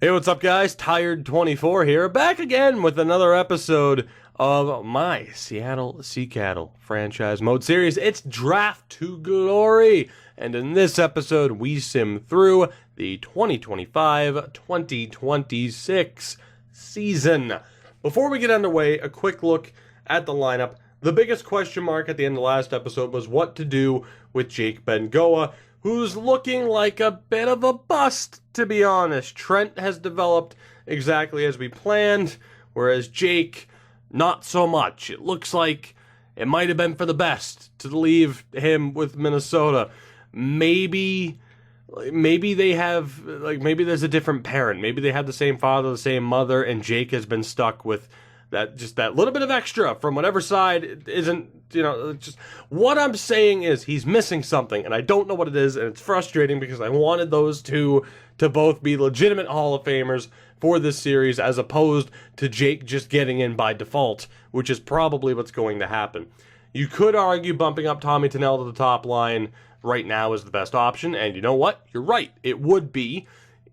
Hey, what's up, guys? Tired24 here, back again with another episode of my Seattle Seacattle franchise mode series. It's Draft to Glory, and in this episode, we sim through the 2025-2026 season. Before we get underway, a quick look at the lineup. The biggest question mark at the end of last episode was what to do with Jake Bengoa, who's looking like a bit of a bust, to be honest. Trent has developed exactly as we planned, whereas Jake, not so much. It looks like it might have been for the best to leave him with Minnesota. Maybe they have, maybe there's a different parent. Maybe they have the same father, the same mother, and Jake has been stuck with that little bit of extra from whatever side. It isn't, just what I'm saying is he's missing something, and I don't know what it is, and it's frustrating because I wanted those two to both be legitimate Hall of Famers for this series, as opposed to Jake just getting in by default, which is probably what's going to happen. You could argue bumping up Tommy Tunnell to the top line right now is the best option, and you know what? You're right. It would be.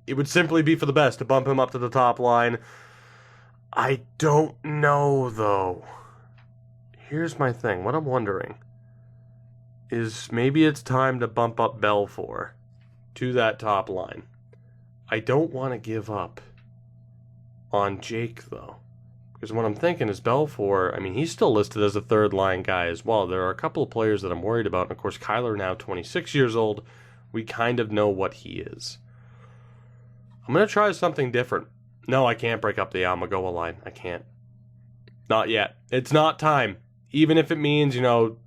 It would simply be for the best to bump him up to the top line. I don't know, though. Here's my thing. What I'm wondering is maybe it's time to bump up Belfour to that top line. I don't want to give up on Jake, though. Because what I'm thinking is Belfour, he's still listed as a third-line guy as well. There are a couple of players that I'm worried about. And, of course, Kyler, now 26 years old. We kind of know what he is. I'm going to try something different. No, I can't break up the Yamagoa line. I can't. Not yet. It's not time. Even if it means,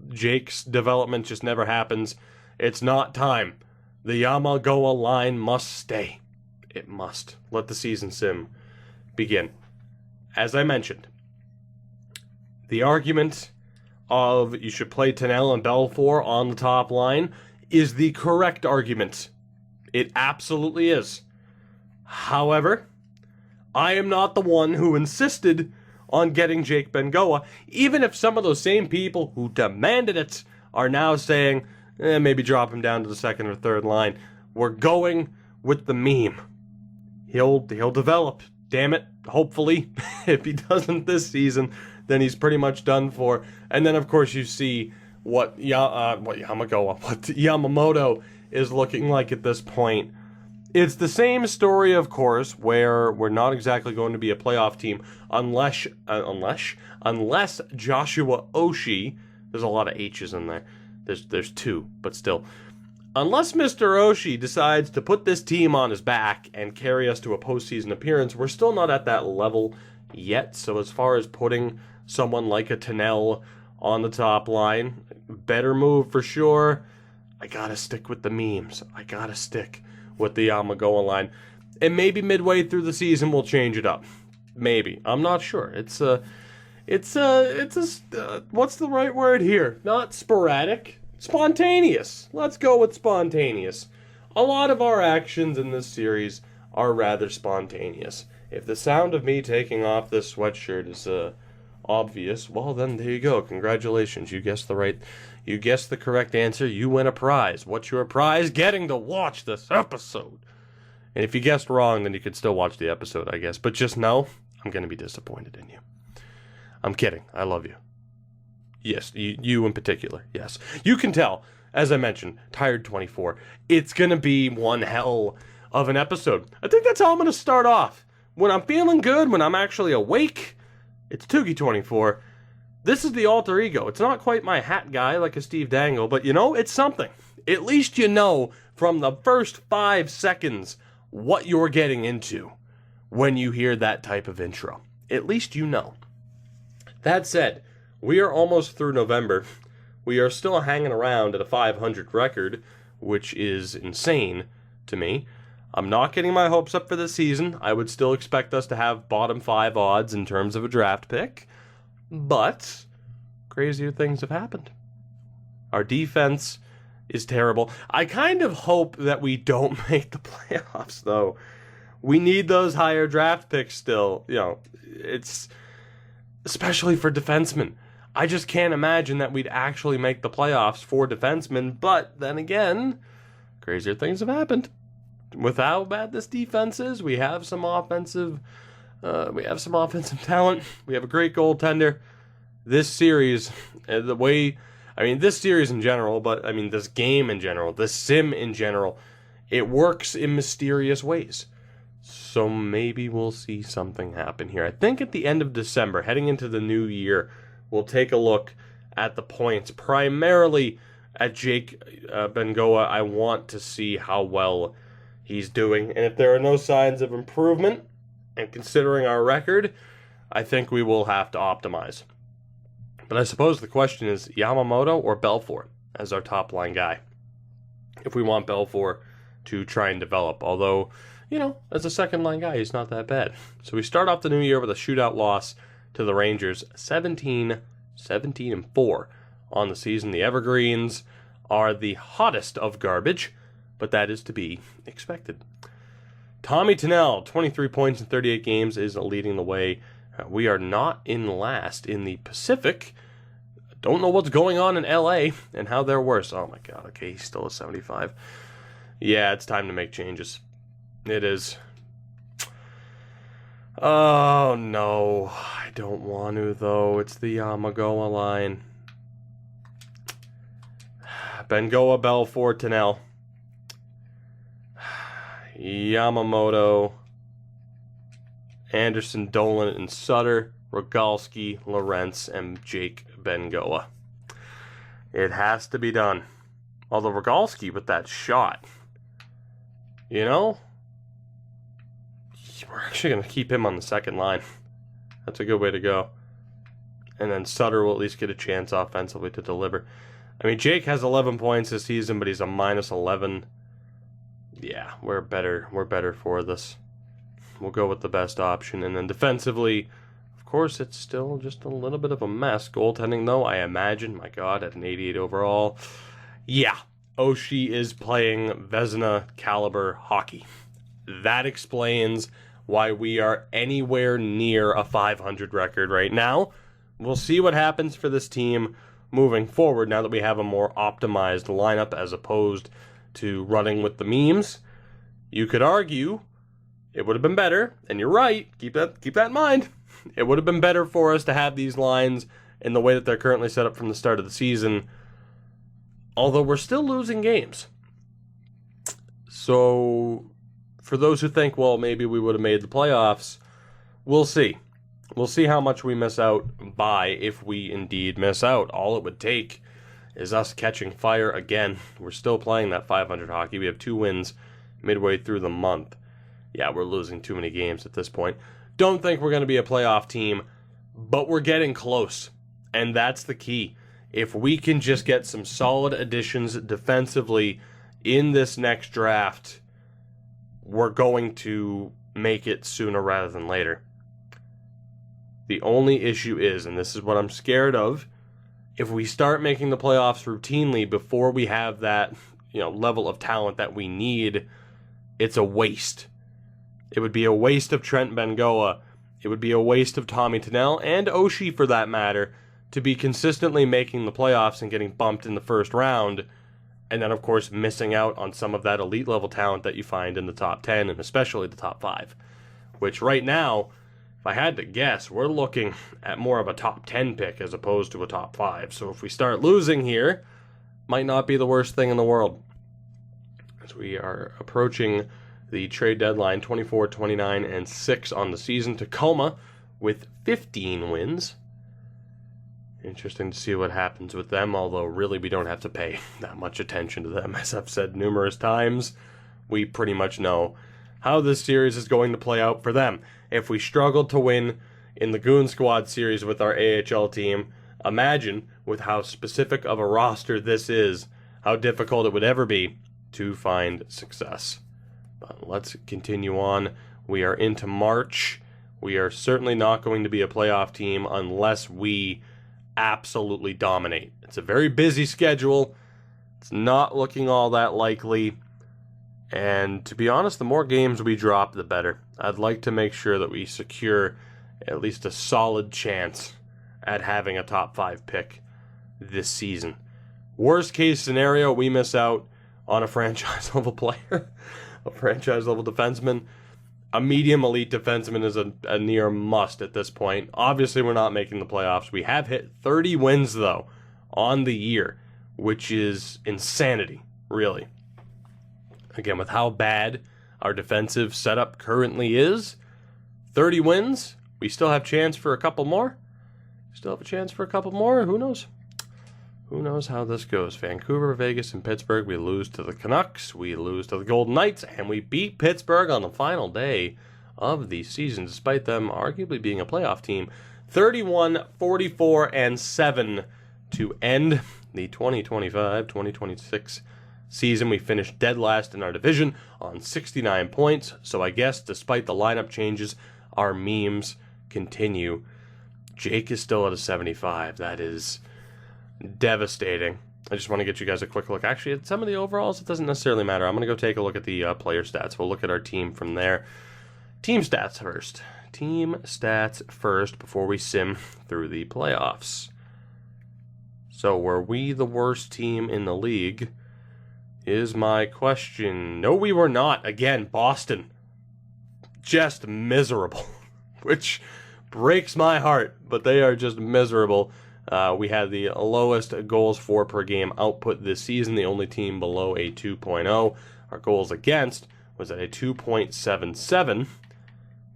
Jake's development just never happens, it's not time. The Yamagoa line must stay. It must. Let the season sim begin. As I mentioned, the argument of you should play Tunnell and Belfour on the top line is the correct argument. It absolutely is. However, I am not the one who insisted on getting Jake Bengoa, even if some of those same people who demanded it are now saying, maybe drop him down to the second or third line. We're going with the meme. He'll develop, damn it, hopefully. If he doesn't this season, then he's pretty much done for. And then, of course, you see what Yamamoto is looking like at this point. It's the same story, of course, where we're not exactly going to be a playoff team unless Joshua Oshie, there's a lot of H's in there. There's two, but still. Unless Mr. Oshie decides to put this team on his back and carry us to a postseason appearance, we're still not at that level yet. So as far as putting someone like a Tunnell on the top line, better move for sure. I gotta stick with the memes. I gotta stick with the Yamagoa line. And maybe midway through the season we'll change it up. Maybe. I'm not sure. It's what's the right word here? Not sporadic. Spontaneous. Let's go with spontaneous. A lot of our actions in this series are rather spontaneous. If the sound of me taking off this sweatshirt is obvious, well then there you go. Congratulations. You guessed the correct answer. You win a prize. What's your prize? Getting to watch this episode. And if you guessed wrong, then you could still watch the episode, I guess. But just know, I'm going to be disappointed in you. I'm kidding. I love you. Yes, you in particular. Yes. You can tell, as I mentioned, Tired24. It's going to be one hell of an episode. I think that's how I'm going to start off. When I'm feeling good, when I'm actually awake, it's Toogie24. This is the alter ego. It's not quite my hat guy like a Steve Dangle, but it's something. At least you know from the first 5 seconds what you're getting into when you hear that type of intro. At least you know. That said, we are almost through November. We are still hanging around at a 500 record, which is insane to me. I'm not getting my hopes up for this season. I would still expect us to have bottom 5 odds in terms of a draft pick. But crazier things have happened. Our defense is terrible. I kind of hope that we don't make the playoffs, though. We need those higher draft picks still. It's especially for defensemen. I just can't imagine that we'd actually make the playoffs for defensemen. But then again, crazier things have happened. with how bad this defense is, we have some offensive talent. We have a great goaltender. This series, this series in general, but this game in general, this sim in general, it works in mysterious ways. So maybe we'll see something happen here. I think at the end of December, heading into the new year, we'll take a look at the points, primarily at Jake Bengoa. I want to see how well he's doing. And if there are no signs of improvement, and considering our record, I think we will have to optimize. But I suppose the question is Yamamoto or Belfour as our top line guy, if we want Belfour to try and develop. Although, as a second line guy, he's not that bad. So we start off the new year with a shootout loss to the Rangers, 17-4 on the season. The Evergreens are the hottest of garbage, but that is to be expected. Tommy Tunnell, 23 points in 38 games, is leading the way. We are not in last in the Pacific. Don't know what's going on in LA and how they're worse. Oh my god, okay, he's still at 75. Yeah, it's time to make changes. It is. Oh no, I don't want to though. It's the Yamagoa line. Bengoa, Belfour, Tunnell. Yamamoto, Anderson, Dolan, and Sutter, Rogalski, Lorentz, and Jake Bengoa. It has to be done. Although Rogalski with that shot, we're actually going to keep him on the second line. That's a good way to go. And then Sutter will at least get a chance offensively to deliver. Jake has 11 points this season, but he's a minus 11. Yeah, we're better for this. We'll go with the best option. And then defensively, of course, it's still just a little bit of a mess. Goaltending, though, I imagine, my God, at an 88 overall. Yeah, Oshie is playing Vezina caliber hockey. That explains why we are anywhere near a 500 record right now. We'll see what happens for this team moving forward now that we have a more optimized lineup as opposed to running with the memes. You could argue it would have been better, and you're right, keep that in mind. It would have been better for us to have these lines in the way that they're currently set up from the start of the season, although we're still losing games. So, for those who think, well, maybe we would have made the playoffs, we'll see. We'll see how much we miss out by, if we indeed miss out. All it would take is us catching fire again. We're still playing that 500 hockey. We have 2 wins midway through the month. Yeah, we're losing too many games at this point. Don't think we're going to be a playoff team, but we're getting close. And that's the key. If we can just get some solid additions defensively in this next draft, we're going to make it sooner rather than later. The only issue is, and this is what I'm scared of, if we start making the playoffs routinely before we have that, level of talent that we need, it's a waste. It would be a waste of Trent Bengoa. It would be a waste of Tommy Tunnell and Oshie, for that matter, to be consistently making the playoffs and getting bumped in the first round, and then, of course, missing out on some of that elite level talent that you find in the top 10 and especially the top 5, which right now, if I had to guess, we're looking at more of a top 10 pick as opposed to a top 5. So if we start losing here, might not be the worst thing in the world. As we are approaching the trade deadline, 24, 29, and 6 on the season. Tacoma with 15 wins. Interesting to see what happens with them, although really we don't have to pay that much attention to them. As I've said numerous times, we pretty much know how this series is going to play out for them. If we struggled to win in the Goon Squad series with our AHL team, imagine with how specific of a roster this is, how difficult it would ever be to find success. But let's continue on. We are into March. We are certainly not going to be a playoff team unless we absolutely dominate. It's a very busy schedule. It's not looking all that likely. And to be honest, the more games we drop, the better. I'd like to make sure that we secure at least a solid chance at having a top 5 pick this season. Worst case scenario, we miss out on a franchise level player. a franchise-level defenseman. A medium elite defenseman is a near must at this point. Obviously, we're not making the playoffs. We have hit 30 wins, though, on the year, which is insanity, really. Again, with how bad our defensive setup currently is, 30 wins, we still have chance for a couple more. Who knows? Who knows how this goes? Vancouver, Vegas, and Pittsburgh. We lose to the Canucks. We lose to the Golden Knights. And we beat Pittsburgh on the final day of the season, despite them arguably being a playoff team. 31-44-7 to end the 2025-2026 season. We finished dead last in our division on 69 points. So I guess despite the lineup changes, our memes continue. Jake is still at a 75. That is devastating. I just want to get you guys a quick look. Actually, at some of the overalls, it doesn't necessarily matter. I'm going to go take a look at the player stats. We'll look at our team from there. Team stats first before we sim through the playoffs. So, were we the worst team in the league? Is my question. No, we were not. Again, Boston. Just miserable. Which breaks my heart, but they are just miserable. We had the lowest goals for per game output this season, the only team below a 2.0. Our goals against was at a 2.77,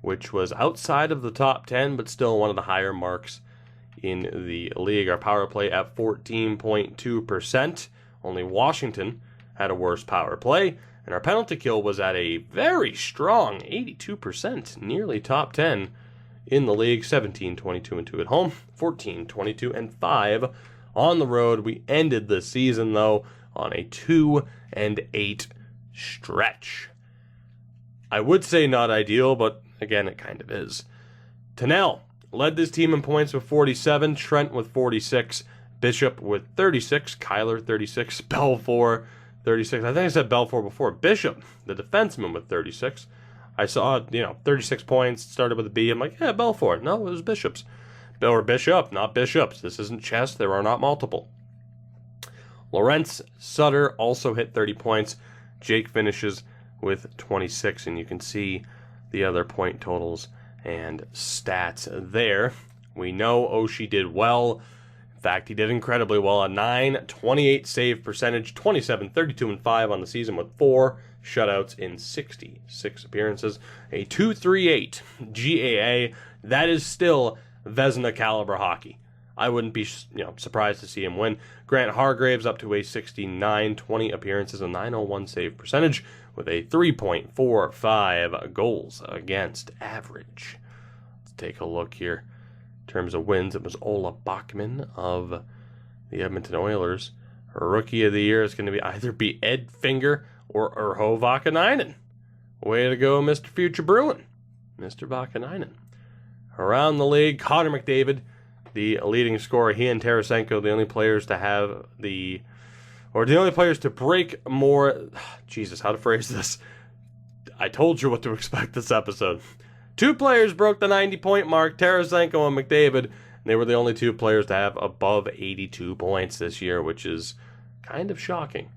which was outside of the top 10, but still one of the higher marks in the league. Our power play at 14.2%. Only Washington had a worse power play. And our penalty kill was at a very strong 82%, nearly top 10 in the league. 17-22-2 at home, 14-22-5 on the road. We ended the season, though, on a 2-8 stretch. I would say not ideal, but again, it kind of is. Tennell led this team in points with 47, Trent with 46, Bishop with 36, Kyler 36, Belfour 36. I think I said Belfour before. Bishop, the defenseman, with 36. I saw, 36 points, started with a B. I'm like, yeah, Belfour. No, it was Bishop's. Or Bishop, not Bishops. This isn't chess. There are not multiple. Lawrence Sutter also hit 30 points. Jake finishes with 26, and you can see the other point totals and stats there. We know Oshie did well. In fact, he did incredibly well. A 928 save percentage, 27-32-5 on the season with 4 shutouts in 66 appearances. A 238 GAA. That is still Vezina caliber hockey. I wouldn't be surprised to see him win. Grant Hargraves up to a 69, 20 appearances, a 901 save percentage with a 3.45 goals against average. Let's take a look here. In terms of wins, it was Ola Bachman of the Edmonton Oilers. Rookie of the year is going to either be Ed Finger or Urho Vakanainen. Way to go, Mr. Future Bruin. Mr. Vakanainen. Around the league, Connor McDavid, the leading scorer. He and Tarasenko, the only players to break more. Jesus, how to phrase this? I told you what to expect this episode. 2 players broke the 90-point mark, Tarasenko and McDavid. And they were the only 2 players to have above 82 points this year, which is kind of shocking,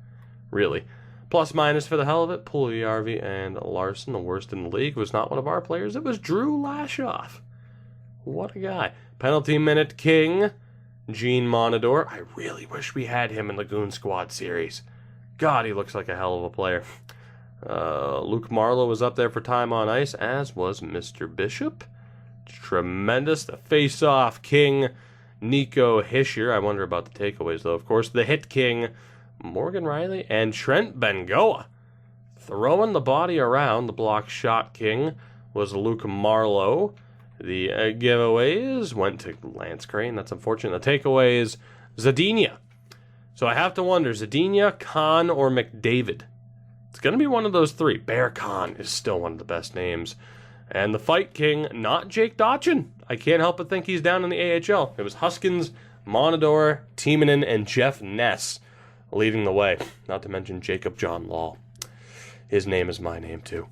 really. Plus minus for the hell of it, Puljujarvi and Larson. The worst in the league was not one of our players. It was Drew Lashoff. What a guy. Penalty minute king, Gene Monador. I really wish we had him in the Goon Squad series. God, he looks like a hell of a player. Luke Marlowe was up there for time on ice, as was Mr. Bishop. Tremendous. The face-off king, Nico Hischier. I wonder about the takeaways, though. Of course, the hit king, Morgan Riley, and Trent Bengoa. Throwing the body around, the block shot king was Luke Marlowe. The giveaways went to Lance Crane. That's unfortunate. The takeaways, Zadina. So I have to wonder, Zadina, Khan, or McDavid? It's going to be one of those 3. Bear Khan is still one of the best names. And the fight king, not Jake Dotchin. I can't help but think he's down in the AHL. It was Huskins, Monador, Timonen, and Jeff Ness leading the way. Not to mention Jacob John Law. His name is my name, too.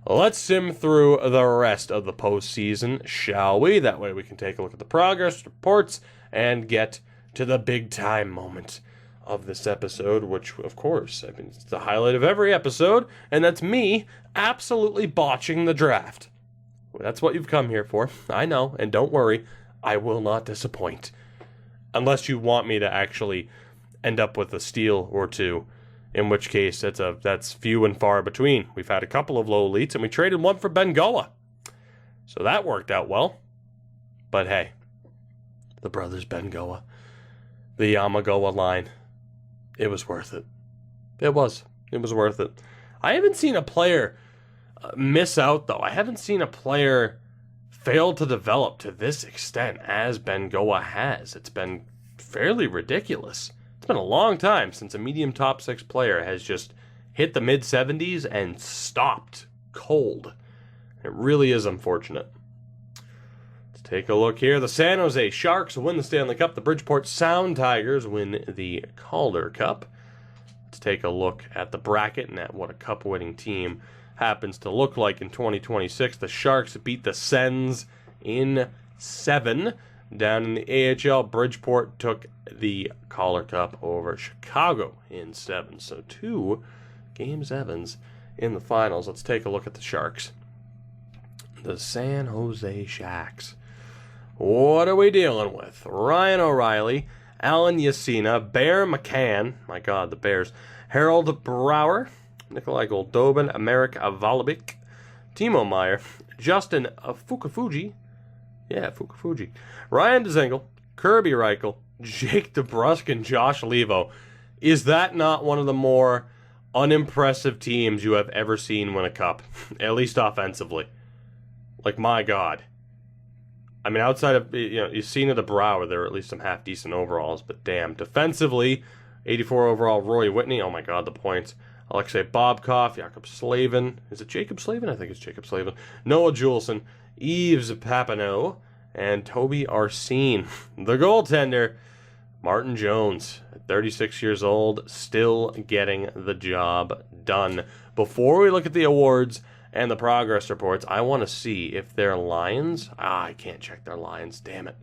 Let's sim through the rest of the postseason, shall we? That way we can take a look at the progress reports and get to the big-time moment of this episode, which, of course, I mean, it's the highlight of every episode, and that's me absolutely botching the draft. That's what you've come here for. I know, and don't worry, I will not disappoint. Unless you want me to actually end up with a steal or two, in which case that's few and far between. We've had a couple of low elites, and we traded one for Ben Goa. So that worked out well. But hey, the brothers Ben Goa, the Yamagoa line, it was worth it. It was worth it. I haven't seen a player miss out, though. I haven't seen a player fail to develop to this extent as Ben Goa has. It's been fairly ridiculous. It's been a long time since a medium top 6 player has just hit the mid-70s and stopped cold. It really is unfortunate. Let's take a look here. The San Jose Sharks win the Stanley Cup. The Bridgeport Sound Tigers win the Calder Cup. Let's take a look at the bracket and at what a cup-winning team happens to look like in 2026. The Sharks beat the Sens in 7. Down in the AHL, Bridgeport took the Calder Cup over Chicago in 7. So 2 game 7s in the finals. Let's take a look at the Sharks. The San Jose Sharks. What are we dealing with? Ryan O'Reilly, Alan Yasina, Bear McCann, my God, the Bears, Harold Brower, Nikolai Goldobin, Amerik Volobik, Timo Meyer, Justin Fukufuji, Ryan Dzingel, Kirby Reichel, Jake DeBrusk, and Josh Levo. Is that not one of the more unimpressive teams you have ever seen win a cup? At least offensively. Like, my God. I mean, outside of, you've seen the Brower, there were at least some half-decent overalls, but damn. Defensively, 84 overall, Roy Whitney. Oh, my God, the points. Alexei Bobkov, Jakob Slavin. Is it Jacob Slavin? I think it's Jacob Slavin. Noah Juleson, Yves Papineau, and Toby Arsene. The goaltender, Martin Jones, 36 years old, still getting the job done. Before we look at the awards and the progress reports, I want to see if their lines... I can't check their lines, damn it.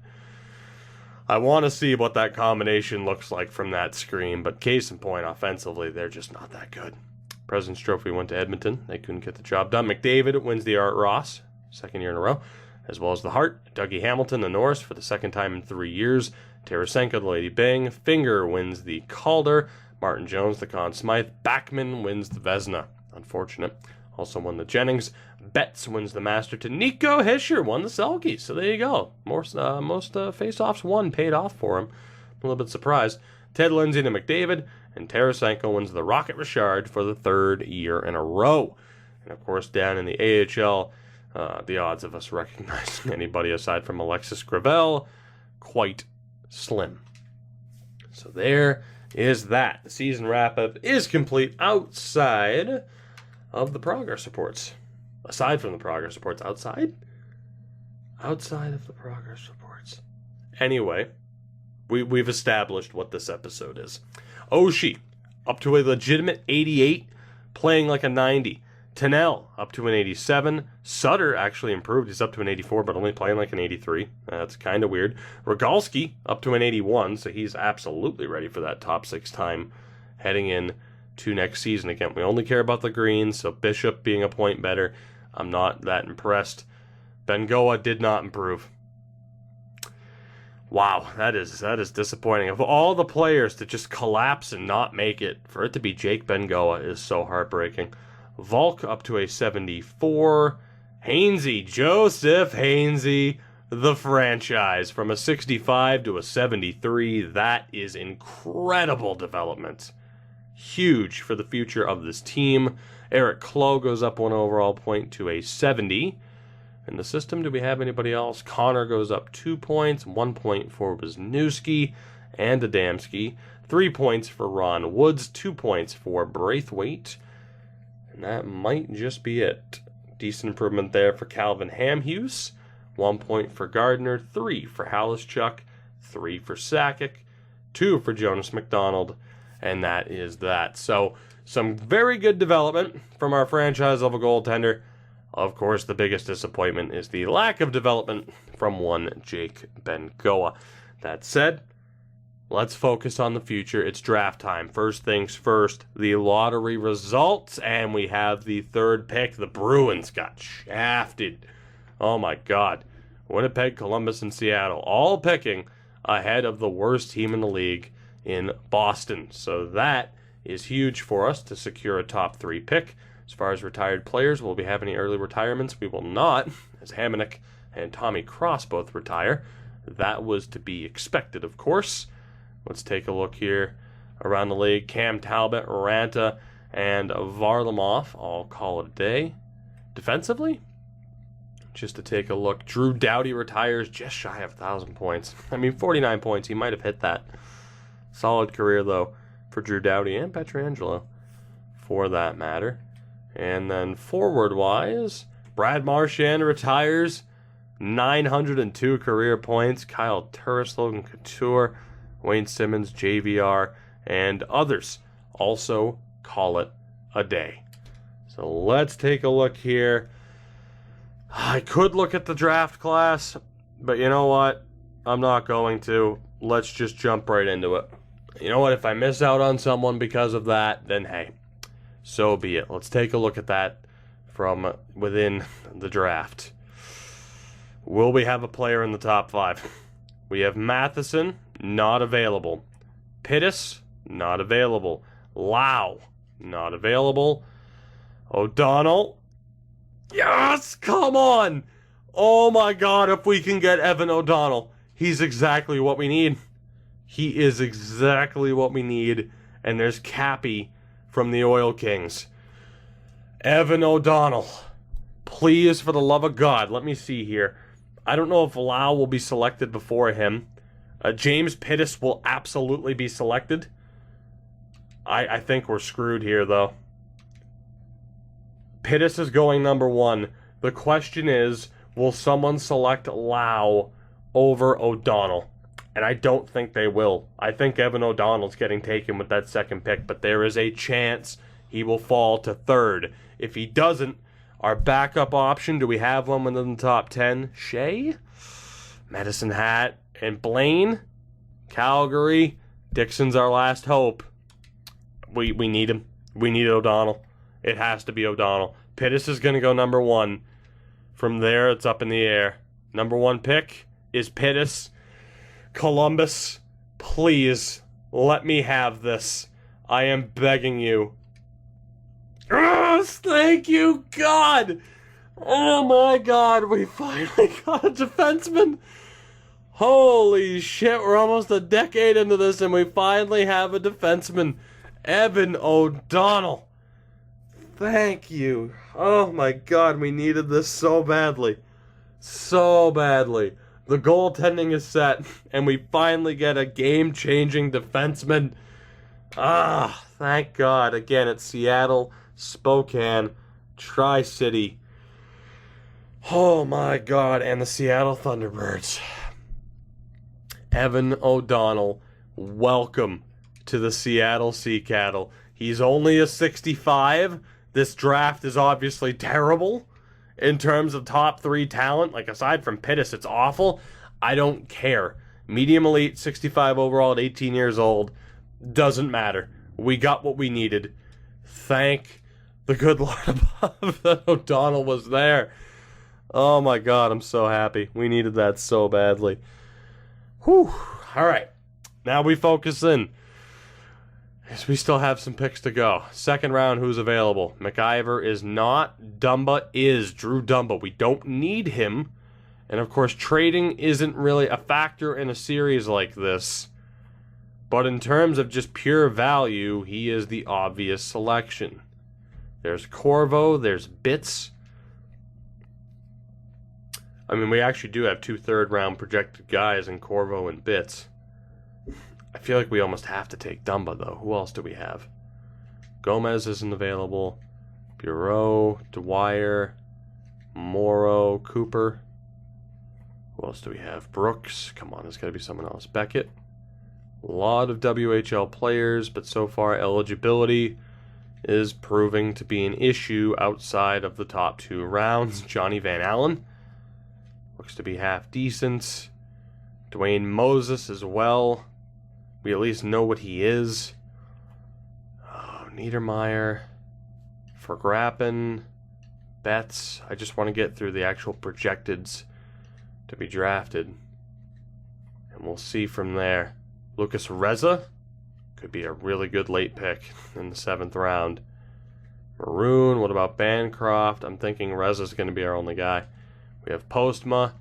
I want to see what that combination looks like from that screen, but case in point, offensively, they're just not that good. President's Trophy went to Edmonton. They couldn't get the job done. McDavid wins the Art Ross, second year in a row, as well as the Hart. Dougie Hamilton, the Norris, for the second time in 3 years. Tarasenko, the Lady Byng. Finger wins the Calder. Martin Jones, the Conn Smythe. Backman wins the Vezina. Unfortunate. Also won the Jennings. Betts wins the Masterton. Nico Hischier won the Selke. So there you go. Most face-offs won paid off for him. I'm a little bit surprised. Ted Lindsay to McDavid. And Tarasenko wins the Rocket Richard for the 3rd year in a row. And of course, down in the AHL, the odds of us recognizing anybody aside from Alexis Gravel, quite slim. So there is that. The season wrap-up is complete outside of the progress reports. Aside from the progress reports. Outside? Outside of the progress reports. Anyway, we've established what this episode is. Oshie, up to a legitimate 88, playing like a 90. Tennell, up to an 87. Sutter actually improved. He's up to an 84, but only playing like an 83. That's kind of weird. Rogalski, up to an 81, so he's absolutely ready for that top 6 time heading in to next season. Again, we only care about the greens, so Bishop being a point better, I'm not that impressed. Ben Goa did not improve. Wow, that is disappointing. Of all the players to just collapse and not make it, for it to be Jake Ben Goa is so heartbreaking. Volk up to a 74. Hainsey, Joseph Hainsey, the franchise, from a 65 to a 73. That is incredible development. Huge for the future of this team. Eric Klo goes up 1 overall point to a 70. In the system, do we have anybody else? Connor goes up 2 points, 1 point for Wisniewski and Adamski, 3 points for Ron Woods, 2 points for Braithwaite, and that might just be it. Decent improvement there for Calvin Hamhuis, 1 point for Gardner, 3 for Halischuk, 3 for Sakic, 2 for Jonas McDonald, and that is that. So, some very good development from our franchise-level goaltender. Of course, the biggest disappointment is the lack of development from one Jake Ben Goa. That said, let's focus on the future. It's draft time. First things first, the lottery results, and we have the third pick. The Bruins got shafted. Oh my God. Winnipeg, Columbus, and Seattle all picking ahead of the worst team in the league in Boston. So that is huge for us to secure a top 3 pick. As far as retired players, will we have any early retirements? We will not, as Hamonic and Tommy Cross both retire. That was to be expected, of course. Let's take a look here around the league. Cam Talbot, Ranta, and Varlamov all call it a day. Defensively, just to take a look, Drew Doughty retires just shy of 1,000 points. 49 points. He might have hit that. Solid career, though, for Drew Doughty and Pietrangelo, for that matter. And then forward-wise, Brad Marchand retires, 902 career points. Kyle Turris, Logan Couture, Wayne Simmons, JVR, and others also call it a day. So let's take a look here. I could look at the draft class, but you know what? I'm not going to. Let's just jump right into it. You know what? If I miss out on someone because of that, then hey, so be it. Let's take a look at that from within the draft. Will we have a player in the top 5? We have Matheson, not available. Pittis, not available. Lau, not available. O'Donnell, yes, come on. Oh my God, if we can get Evan O'Donnell, he's exactly what we need. He is exactly what we need. And there's Cappy from the Oil Kings. Evan O'Donnell, please, for the love of God, let me see here. I don't know if Lau will be selected before him. James Pittis will absolutely be selected. I think we're screwed here, though. Pittis is going number 1. The question is, will someone select Lau over O'Donnell? And I don't think they will. I think Evan O'Donnell's getting taken with that second pick, but there is a chance he will fall to 3rd. If he doesn't, our backup option, do we have one within the top 10? Shea, Medicine Hat, and Blaine. Calgary, Dixon's our last hope. We need him. We need O'Donnell. It has to be O'Donnell. Pittis is going to go number 1. From there, it's up in the air. Number 1 pick is Pittis. Columbus, please, let me have this. I am begging you. Thank you, God! Oh my God, we finally got a defenseman. Holy shit, we're almost a decade into this and we finally have a defenseman. Evan O'Donnell. Thank you. Oh my God, we needed this so badly. So badly. The goaltending is set, and we finally get a game-changing defenseman. Thank God. Again, it's Seattle, Spokane, Tri-City. Oh my God, and the Seattle Thunderbirds. Evan O'Donnell, welcome to the Seattle Sea Cattle. He's only a 65. This draft is obviously terrible in terms of top 3 talent. Like, aside from Pittis, it's awful. I don't care. Medium elite, 65 overall at 18 years old. Doesn't matter. We got what we needed. Thank the good Lord above that O'Donnell was there. Oh my God, I'm so happy. We needed that so badly. Whew. All right. Now we focus in. Yes, we still have some picks to go. Second round, who's available? McIver is not. Dumba is. Drew Dumba. We don't need him. And of course, trading isn't really a factor in a series like this. But in terms of just pure value, he is the obvious selection. There's Corvo. There's Bits. We actually do have 2 third-round projected guys in Corvo and Bits. I feel like we almost have to take Dumba, though. Who else do we have? Gomez isn't available. Bureau, Dwyer, Morrow, Cooper. Who else do we have? Brooks. Come on, there's got to be someone else. Beckett. A lot of WHL players, but so far eligibility is proving to be an issue outside of the top 2 rounds. Johnny Van Allen looks to be half decent. Dwayne Moses as well. we at least know what he is. Oh, Niedermeyer, Vergrappen, Betts. I just want to get through the actual projecteds to be drafted. And we'll see from there. Lucas Reza could be a really good late pick in the 7th round. Maroon, what about Bancroft? I'm thinking Reza's going to be our only guy. We have Postma,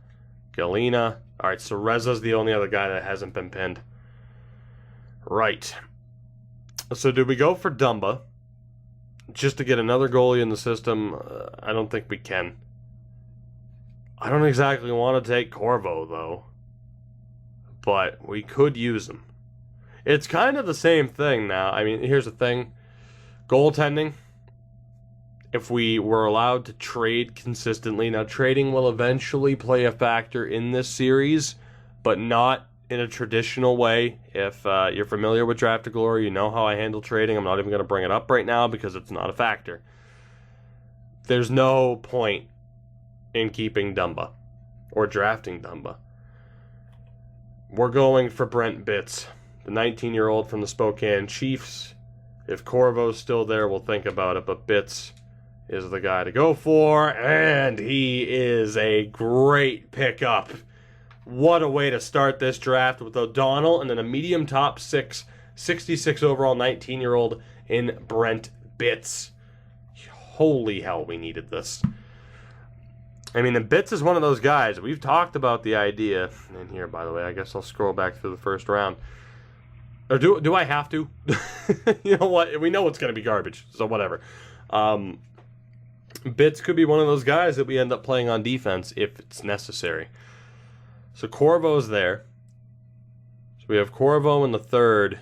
Galena. All right, so Reza's the only other guy that hasn't been pinned. Right. So do we go for Dumba just to get another goalie in the system? I don't think we can. I don't exactly want to take Corvo, though. But we could use him. It's kind of the same thing now. I mean, here's the thing. Goaltending. If we were allowed to trade consistently. Now, trading will eventually play a factor in this series, but not in a traditional way. If you're familiar with Draft to Glory, you know how I handle trading. I'm not even going to bring it up right now because it's not a factor. There's no point in keeping Dumba or drafting Dumba. We're going for Brent Bitts, the 19-year-old from the Spokane Chiefs. If Corvo's still there, we'll think about it, but Bitts is the guy to go for, and he is a great pickup. What a way to start this draft with O'Donnell and then a medium top 6, 66 overall 19-year-old in Brent Bitts. Holy hell, we needed this. I mean, and Bitts is one of those guys. We've talked about the idea. And here, by the way, I guess I'll scroll back through the first round. Or do I have to? You know what? We know it's going to be garbage, so whatever. Bitts could be one of those guys that we end up playing on defense if it's necessary. So Corvo's there. So we have Corvo in the 3rd.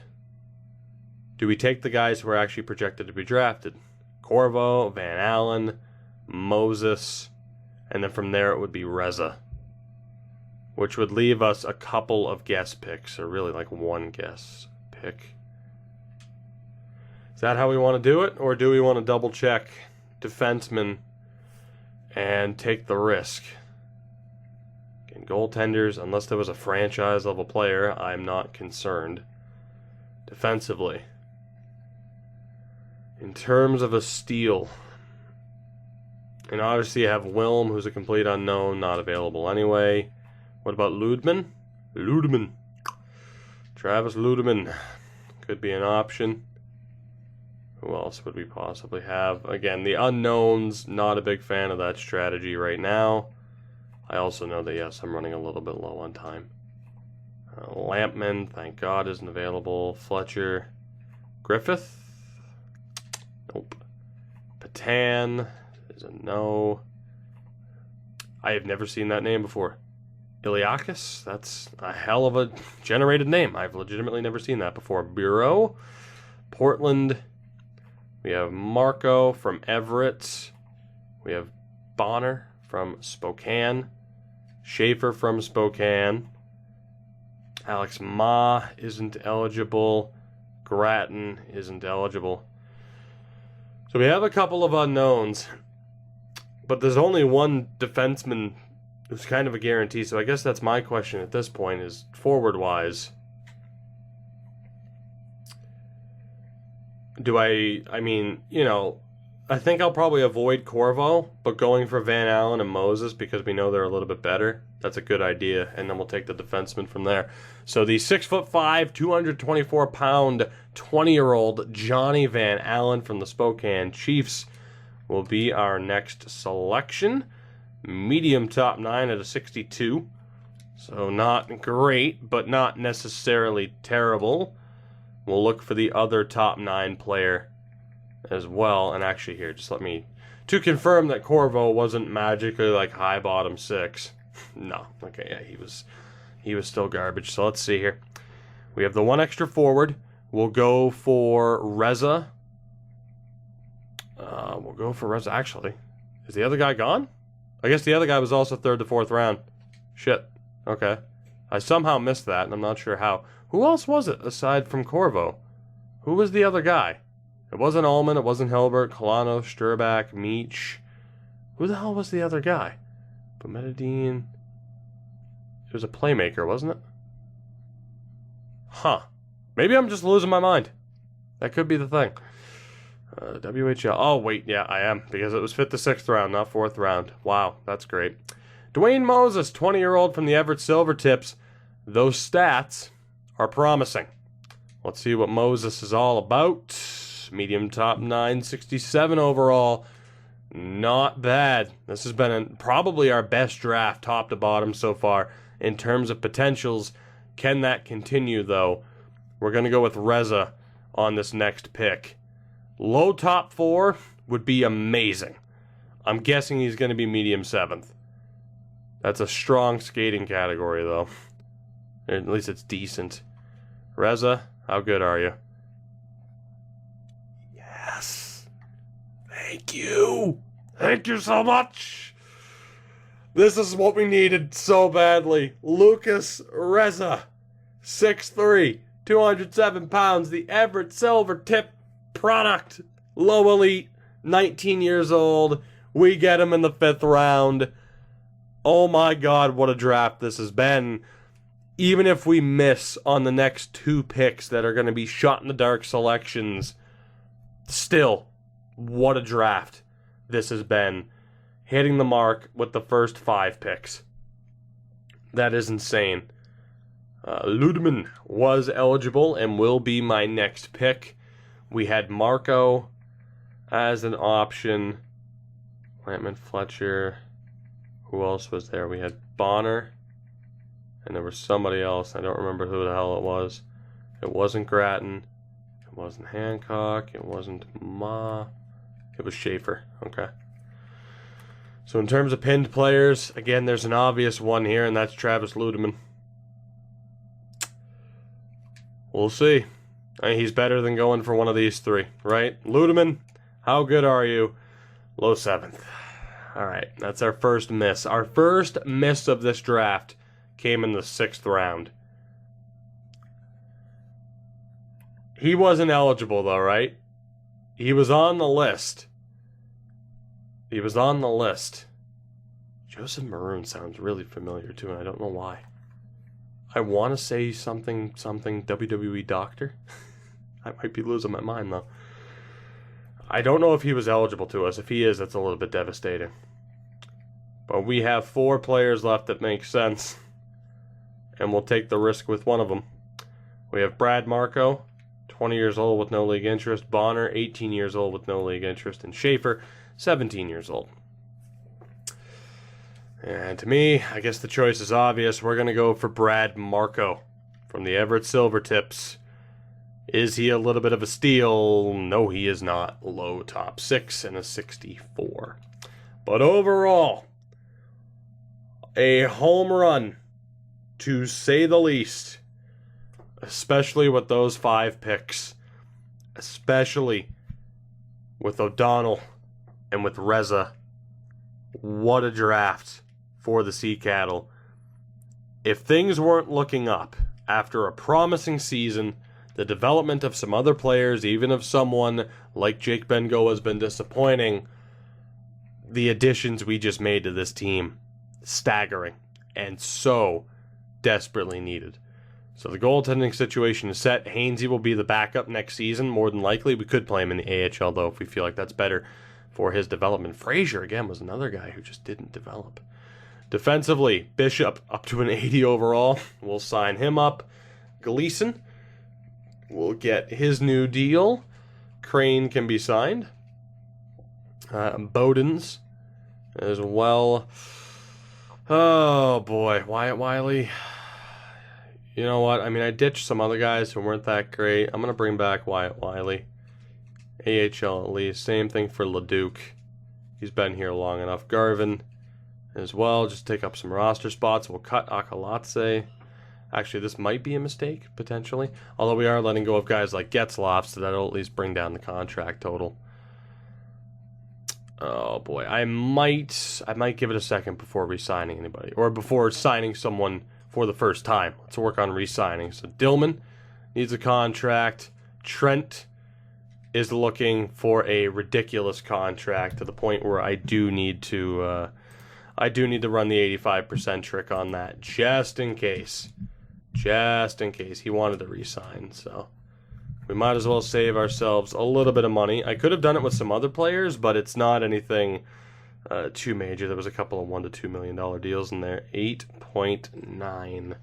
Do we take the guys who are actually projected to be drafted? Corvo, Van Allen, Moses, and then from there it would be Reza, which would leave us a couple of guess picks, or really like one guess pick. Is that how we want to do it, or do we want to double check defensemen and take the risk? Again, goaltenders, unless there was a franchise level player, I'm not concerned. Defensively, in terms of a steal, and obviously you have Wilm, who's a complete unknown, not available anyway. What about Ludeman? Travis Ludeman could be an option. Who else would we possibly have? Again, the unknowns, not a big fan of that strategy right now. I also know that, yes, I'm running a little bit low on time. Lampman, thank God, isn't available. Fletcher. Griffith? Nope. Patan is a no. I have never seen that name before. Iliakis? That's a hell of a generated name. I've legitimately never seen that before. Bureau. Portland. We have Marco from Everett. We have Bonner from Spokane. Schaefer from Spokane. Alex Ma isn't eligible. Grattan isn't eligible. So we have a couple of unknowns. But there's only one defenseman who's kind of a guarantee. So I guess that's my question at this point is forward-wise. I mean, you know, I think I'll probably avoid Corvo, but going for Van Allen and Moses because we know they're a little bit better, that's a good idea, and then we'll take the defenseman from there. So the 6'5", 224-pound, 20-year-old Johnny Van Allen from the Spokane Chiefs will be our next selection. Medium top 9 at a 62. So not great, but not necessarily terrible. We'll look for the other top 9 player as well. And actually here, just let me... To confirm that Corvo wasn't magically like high bottom 6. No. Okay, yeah, he was still garbage. So let's see here. We have the one extra forward. We'll go for Reza. Actually, is the other guy gone? I guess the other guy was also 3rd to 4th round. Shit. Okay. I somehow missed that, and I'm not sure how. Who else was it aside from Corvo? Who was the other guy? It wasn't Ullman, it wasn't Hilbert, Colano, Sturback, Meach. Who the hell was the other guy? Bometadine. It was a playmaker, wasn't it? Huh. Maybe I'm just losing my mind. That could be the thing. WHL. Oh, wait. Yeah, I am. Because it was 5th to 6th round, not 4th round. Wow, that's great. Dwayne Moses, 20-year-old from the Everett Silvertips. Those stats are promising. Let's see what Moses is all about. Medium top 967 overall. Not bad. This has been probably our best draft top to bottom so far in terms of potentials. Can that continue, though? We're going to go with Reza on this next pick. Low top 4 would be amazing. I'm guessing he's going to be medium 7th. That's a strong skating category, though. At least it's decent. Reza, how good are you? Yes. Thank you. Thank you so much. This is what we needed so badly. Lucas Reza, 6'3", 207 pounds, the Everett Silvertip product. Low elite, 19 years old. We get him in the 5th round. Oh my God, what a draft this has been. Even if we miss on the next 2 picks that are going to be shot in the dark selections, still, what a draft this has been. Hitting the mark with the first 5 picks. That is insane. Ludeman was eligible and will be my next pick. We had Marco as an option. Lampman, Fletcher. Who else was there? We had Bonner. And there was somebody else. I don't remember who the hell it was. It wasn't Grattan. It wasn't Hancock. It wasn't Ma. It was Schaefer. Okay. So in terms of pinned players, again, there's an obvious one here, and that's Travis Ludeman. We'll see. I mean, he's better than going for one of these 3, right? Ludeman, how good are you? Low 7th. All right, that's our first miss. Our first miss of this draft came in the 6th round. He wasn't eligible, though, right? He was on the list. He was on the list. Joseph Maroon sounds really familiar, too, and I don't know why. I want to say something WWE doctor. I might be losing my mind, though. I don't know if he was eligible to us. If he is, that's a little bit devastating. But we have 4 players left that make sense. And we'll take the risk with one of them. We have Brad Marco, 20 years old with no league interest. Bonner, 18 years old with no league interest. And Schaefer, 17 years old. And to me, I guess the choice is obvious. We're going to go for Brad Marco from the Everett Silvertips. Is he a little bit of a steal? No, he is not. Low top 6 and a 64. But overall, a home run, to say the least. Especially with those 5 picks. Especially with O'Donnell and with Reza. What a draft for the Sea Cattle. If things weren't looking up after a promising season, the development of some other players, even if someone like Jake Bengoa has been disappointing, the additions we just made to this team, staggering and so desperately needed. So the goaltending situation is set. Hainsey will be the backup next season, more than likely. We could play him in the AHL, though, if we feel like that's better for his development. Frazier, again, was another guy who just didn't develop. Defensively, Bishop, up to an 80 overall. We'll sign him up. Gleason will get his new deal. Crane can be signed. Bowden's as well. Oh, boy. Wyatt Wiley. You know what? I mean, I ditched some other guys who weren't that great. I'm going to bring back Wyatt Wiley. AHL at least. Same thing for Leduc. He's been here long enough. Garvin as well. Just take up some roster spots. We'll cut Akalatse. Actually, this might be a mistake, potentially. Although we are letting go of guys like Getzlaff, so that'll at least bring down the contract total. Oh, boy. I might give it a second before re-signing anybody. Or before signing someone for the first time. Let's work on re-signing. So Dillman needs a contract. Trent is looking for a ridiculous contract to the point where I do need to run the 85% trick on that just in case. just in case. He wanted to re-sign, so we might as well save ourselves a little bit of money. I could have done it with some other players, but it's not anything too major. There was a couple of $1 to $2 million deals in there. 8.9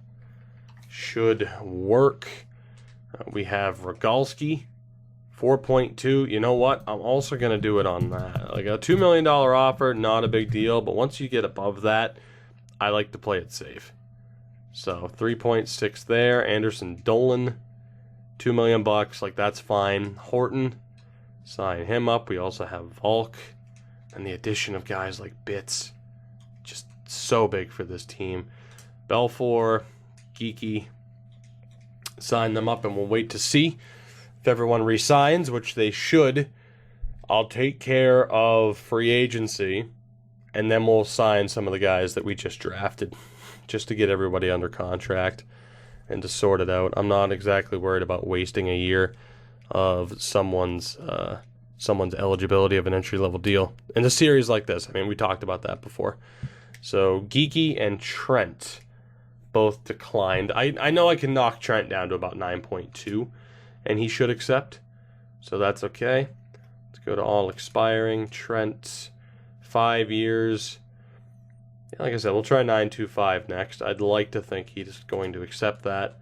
should work. We have Rogalski, 4.2. You know what? I'm also going to do it on that. Like a $2 million offer, not a big deal. But once you get above that, I like to play it safe. So 3.6 there. Anderson Dolan, $2 million. Like that's fine. Horton, sign him up. We also have Volk. And the addition of guys like Bitz, just so big for this team. Belfour, Geeky, sign them up, and we'll wait to see if everyone resigns, which they should. I'll take care of free agency, and then we'll sign some of the guys that we just drafted, just to get everybody under contract and to sort it out. I'm not exactly worried about wasting a year of someone's eligibility of an entry-level deal in a series like this. I mean, we talked about that before. So Geeky and Trent both declined. I know I can knock Trent down to about 9.2, and he should accept. So that's okay. Let's go to all expiring. Trent, 5 years. Yeah, like I said, we'll try 9.25 next. I'd like to think he's going to accept that.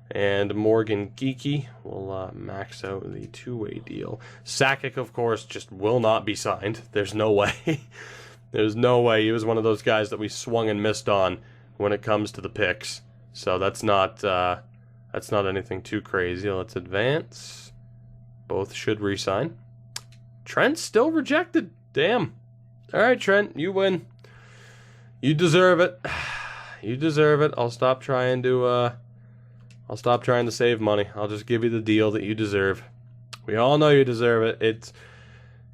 And Morgan Geeky will max out the two-way deal. Sakic, of course, just will not be signed. There's no way. There's no way. He was one of those guys that we swung and missed on when it comes to the picks. So that's not anything too crazy. Let's advance. Both should re-sign. Trent's still rejected. Damn. All right, Trent, you win. You deserve it. You deserve it. I'll stop trying to save money. I'll just give you the deal that you deserve. We all know you deserve it.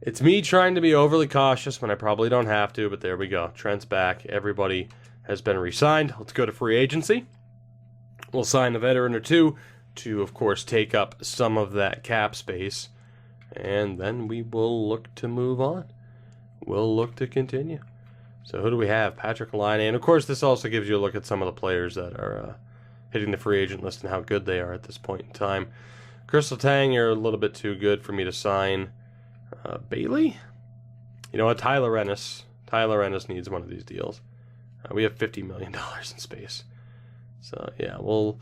It's me trying to be overly cautious when I probably don't have to, but there we go. Trent's back. Everybody has been re-signed. Let's go to free agency. We'll sign a veteran or two to, of course, take up some of that cap space, and then we will look to move on. We'll look to continue. So who do we have? Patrick Laine. And, of course, this also gives you a look at some of the players that are hitting the free agent list and how good they are at this point in time. Crystal Tang, you're a little bit too good for me to sign. Bailey? You know what? Tyler Ennis. Tyler Ennis needs one of these deals. We have $50 million in space. So, yeah, we'll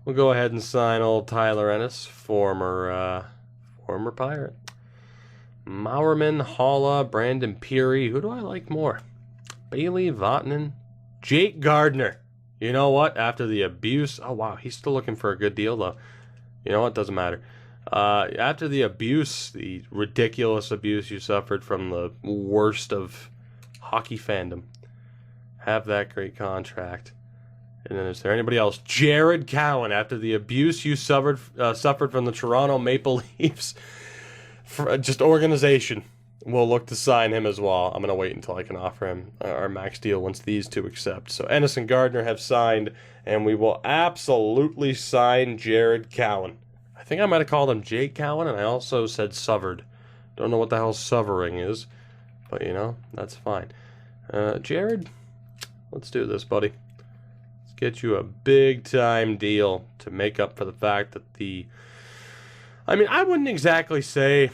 go ahead and sign old Tyler Ennis, former Pirate. Maurerman, Halla, Brandon Peary. Who do I like more? Bailey, Vatanen, Jake Gardner. You know what? After the abuse... Oh, wow. He's still looking for a good deal, though. You know what? Doesn't matter. After the abuse, the ridiculous abuse you suffered from the worst of hockey fandom, have that great contract. And then is there anybody else? Jared Cowan. After the abuse you suffered from the Toronto Maple Leafs, just organization, we'll look to sign him as well. I'm going to wait until I can offer him our max deal once these two accept. So Ennis and Gardner have signed, and we will absolutely sign Jared Cowan. I think I might have called him Jake Cowan, and I also said Suvered. Don't know what the hell Suvering is, but, you know, that's fine. Jared, let's do this, buddy. Let's get you a big-time deal to make up for the fact that I wouldn't exactly say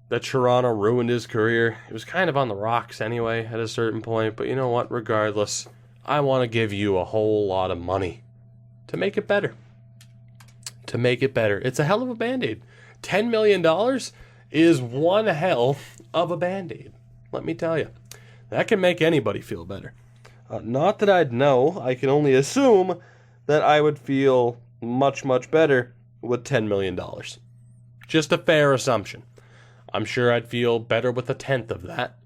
that Toronto ruined his career. It was kind of on the rocks anyway at a certain point, but you know what? Regardless, I want to give you a whole lot of money to make it better. To make it better. It's a hell of a Band-Aid. $10 million is one hell of a Band-Aid. Let me tell you. That can make anybody feel better. Not that I'd know. I can only assume that I would feel much, much better with $10 million. Just a fair assumption. I'm sure I'd feel better with a tenth of that.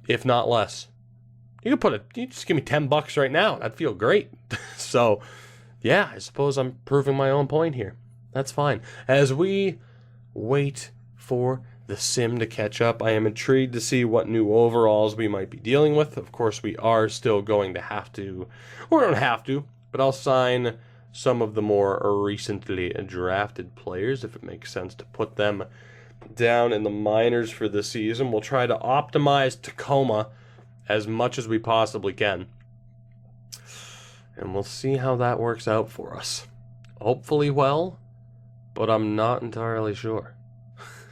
If not less. You just give me $10 right now, and I'd feel great. So, yeah, I suppose I'm proving my own point here. That's fine. As we wait for the sim to catch up, I am intrigued to see what new overalls we might be dealing with. Of course, we are still going to have to, or we don't have to, but I'll sign some of the more recently drafted players if it makes sense to put them down in the minors for the season. We'll try to optimize Tacoma as much as we possibly can. And we'll see how that works out for us. Hopefully well, but I'm not entirely sure.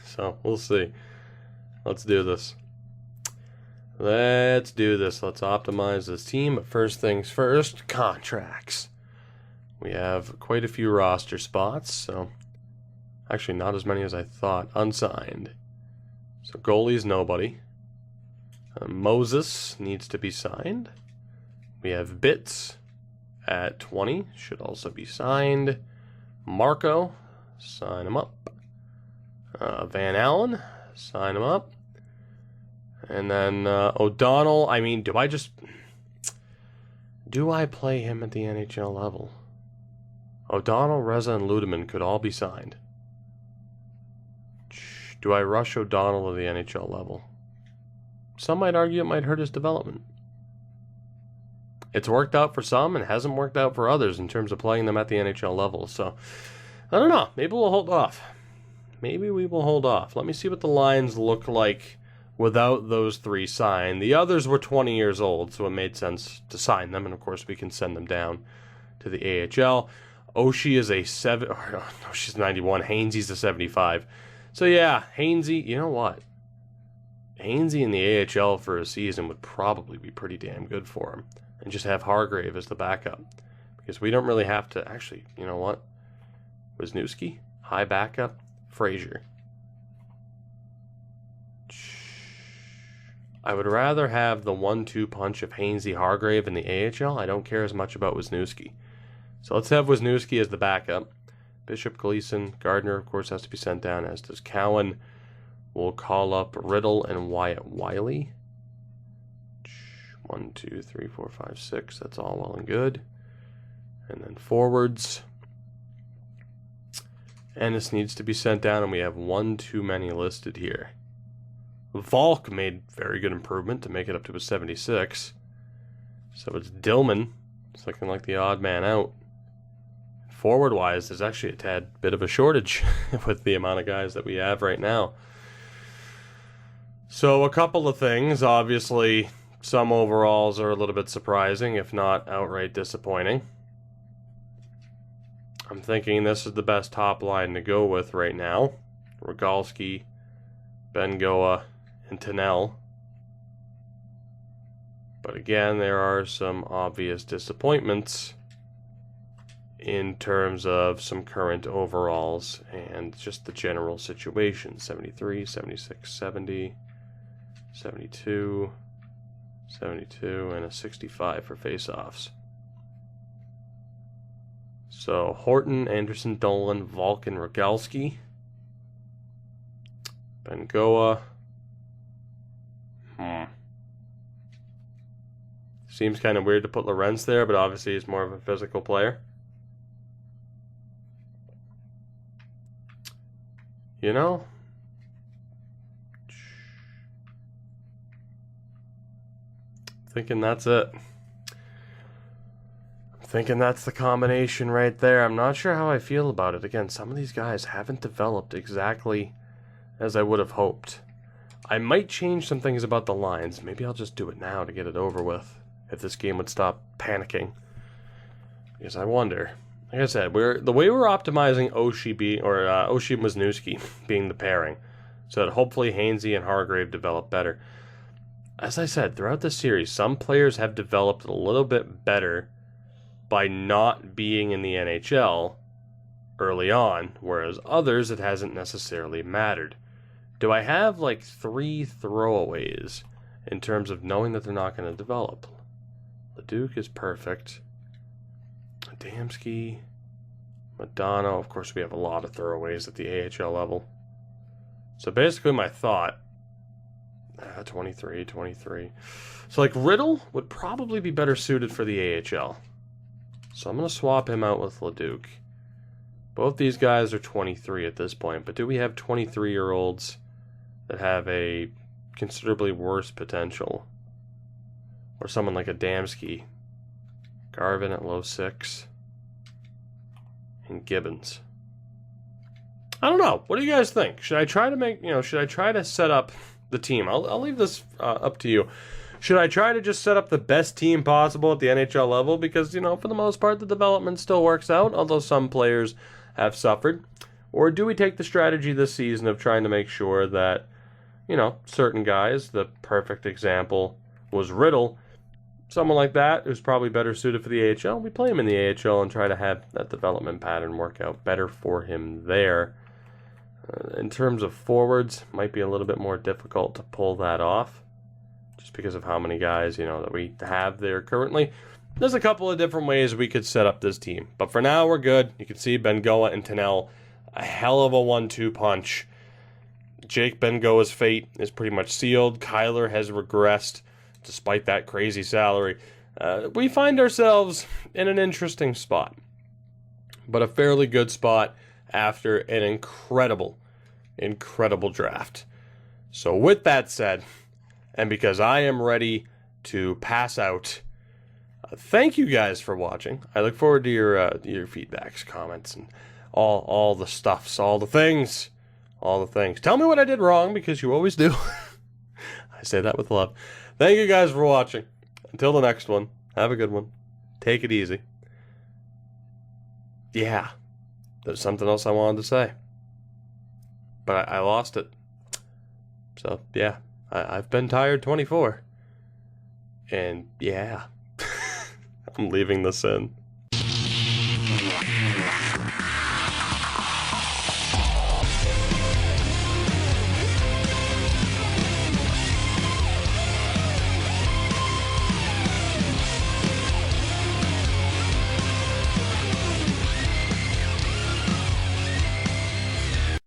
So, we'll see. Let's do this. Let's optimize this team. But first things first, contracts. We have quite a few roster spots, so actually not as many as I thought. Unsigned. So goalie's nobody. Moses needs to be signed. We have Bits at 20, should also be signed. Marco, sign him up. Van Allen, sign him up. And then O'Donnell, I mean, do I play him at the NHL level? O'Donnell, Reza, and Ludeman could all be signed. Do I rush O'Donnell to the NHL level? Some might argue it might hurt his development. It's worked out for some and hasn't worked out for others in terms of playing them at the NHL level. So, I don't know. Maybe we'll hold off. Maybe we will hold off. Let me see what the lines look like without those three signed. The others were 20 years old, so it made sense to sign them. And, of course, we can send them down to the AHL. Oshie is a 7... Oh, no, she's 91. Hainsey's a 75. So, yeah, Hainsey, you know what? Hainsey in the AHL for a season would probably be pretty damn good for him. And just have Hargrave as the backup. Because we don't really have to... Actually, you know what? Wisniewski, high backup. Frazier. I would rather have the 1-2 punch of Hainsey Hargrave in the AHL. I don't care as much about Wisniewski. So let's have Wisniewski as the backup. Bishop, Gleason, Gardner, of course, has to be sent down, as does Cowan. We'll call up Riddle and Wyatt Wiley. 1, 2, 3, 4, 5, 6. That's all well and good. And then forwards. Ennis needs to be sent down, and we have one too many listed here. Volk made very good improvement to make it up to a 76. So it's Dillman. It's looking like the odd man out. Forward-wise, there's actually a tad bit of a shortage with the amount of guys that we have right now. So a couple of things. Obviously, some overalls are a little bit surprising, if not outright disappointing. I'm thinking this is the best top line to go with right now. Rogalski, Bengoa, and Tennell. But again, there are some obvious disappointments in terms of some current overalls and just the general situation. 73, 76, 70, 72, 72, and a 65 for faceoffs. So Horton, Anderson, Dolan, Vulcan, Rogalski, Bengoa. Seems kind of weird to put Lorenz there, but obviously he's more of a physical player. You know? Thinking that's it. Thinking that's the combination right there. I'm not sure how I feel about it. Again, some of these guys haven't developed exactly as I would have hoped. I might change some things about the lines. Maybe I'll just do it now to get it over with. If this game would stop panicking. Because I wonder. Like I said, the way we're optimizing Oshie and Wisniewski being the pairing. So that hopefully Hainsey and Hargrave develop better. As I said, throughout the series, some players have developed a little bit better by not being in the NHL early on, whereas others it hasn't necessarily mattered. Do I have like 3 throwaways in terms of knowing that they're not going to develop? Leduc is perfect. Adamski, Madonna. Of course, we have a lot of throwaways at the AHL level. So basically my thought, 23. So like Riddle would probably be better suited for the AHL. So I'm going to swap him out with Leduc. Both these guys are 23 at this point, but do we have 23-year-olds that have a considerably worse potential? Or someone like Adamski, Garvin at low 6, and Gibbons. I don't know. What do you guys think? Should I try to set up the team? I'll leave this up to you. Should I try to just set up the best team possible at the NHL level? Because, you know, for the most part, the development still works out, although some players have suffered. Or do we take the strategy this season of trying to make sure that, you know, certain guys, the perfect example was Riddle, someone like that who's probably better suited for the AHL, we play him in the AHL and try to have that development pattern work out better for him there. In terms of forwards, might be a little bit more difficult to pull that off just because of how many guys, you know, that we have there currently. There's a couple of different ways we could set up this team, but for now we're good. You can see Bengoa and Tennell, a hell of a 1-2 punch. Jake Bengoa's fate is pretty much sealed. Kyler has regressed despite that crazy salary. We find ourselves in an interesting spot, but a fairly good spot after an incredible draft. So with that said, and because I am ready to pass out, thank you guys for watching. I look forward to your feedbacks, comments, and all the stuffs, all the things. Tell me what I did wrong, because you always do. I say that with love. Thank you guys for watching. Until the next one, have a good one. Take it easy. Yeah, there's something else I wanted to say, but I lost it. So, yeah, I've been tired 24. And, yeah, I'm leaving this in.